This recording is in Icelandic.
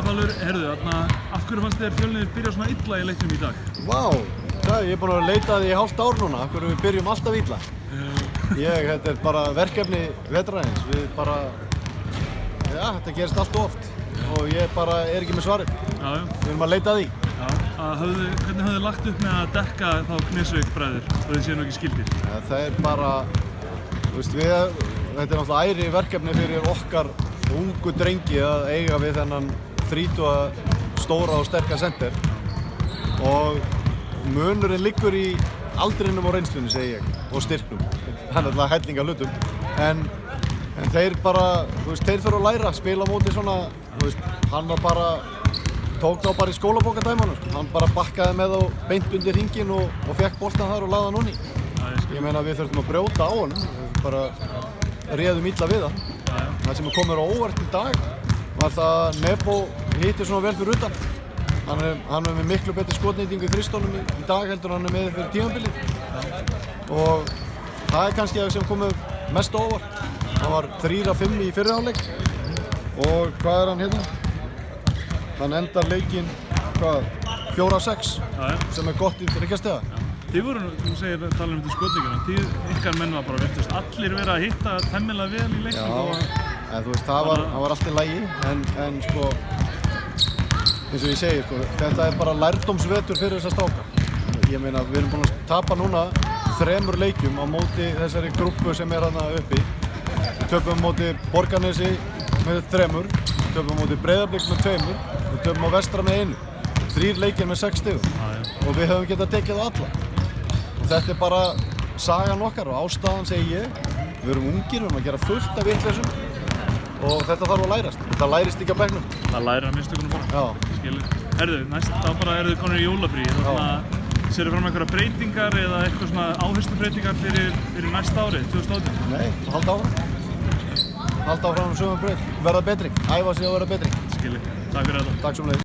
Valur, herðu, af hverju fannst þér Fjölnir byrja svona illa í leiknum í dag? Vá, ég er búinn að leita því í hálft ár núna, af hverju við byrjum alltaf illa. Þetta er bara verkefni vetrarins, þetta gerist allt oft og ég bara er ekki með svarið. Við erum að leita að því. Hvernig hafðu lagt upp með að dekka þá Knesvík bræður og þið séu nú ekki skildir? Það er bara, þetta er náttúrulega æri verkefni fyrir okkar ungu drengi að eiga við þennan 30 stóra og sterka senter og munurinn liggur í aldrinum og reynslunni, segi ég, og styrknum. Það er alltaf helling af hlutum, en þeir bara, þeir þurfa að læra að spila á móti svona, hann var bara, tók þá bara í skólabókardæmanum, hann bara bakkaði með þá beint undir hringinn og fekk boltan þar og lagði hann onni. Ég meina við þurftum að brjóta á honum, við bara réðum illa við það. Það sem kom mér á óvart í dag var það að Nebo hitti svona vel fyrir utan. Hann er með miklu betri skotnýtingu í þristónum í dag heldur hann er með fyrir tímabilið. Og það er kannski það sem kom mér mest á óvart. Hann var 3-5 í fyrri hálfleik og hvað er hann hérna? Hann endar leikinn 4-6 sem er gott í þriggja stiga. Þið voru, þú segir að tala um þetta skotnýtinguna, ykkar menn var bara virtust allir vera að hitta temmilega vel í leiknum. Já, það var allt í lagi, en sko, eins og ég segi, þetta er bara lærdómsvetur fyrir þessa stráka. Ég meina, við erum búin að tapa núna 3 leikjum á móti þessari grúppu sem er þarna uppi. Við töpum á móti Borgarnesi með 3, við töpum á móti Breiðablik með 2, við töpum á Vestra með 1. 3 leikir með 6 stigum og við höfum getað tekið á alla. Þetta er bara sagan okkar og ástæðan segi ég. Við erum ungir, við erum að gera fullt af vitleysum og þetta þarf að lærast. Þetta lærist ekki á bekknum. Það lærir að mistökunum bara. Já. Skilur. Herðu, þá bara eru þið konur í jólafrí. Sérðu fram einhverja breytingar eða eitthvað svona áherslubreytingar fyrir næsta ári, 2018? Nei, halda áfram. Halda áfram sömu braut. Verða betri. Æfa sig að vera betri. Skilur. Takk fyrir þetta. Takk sömuleiðis.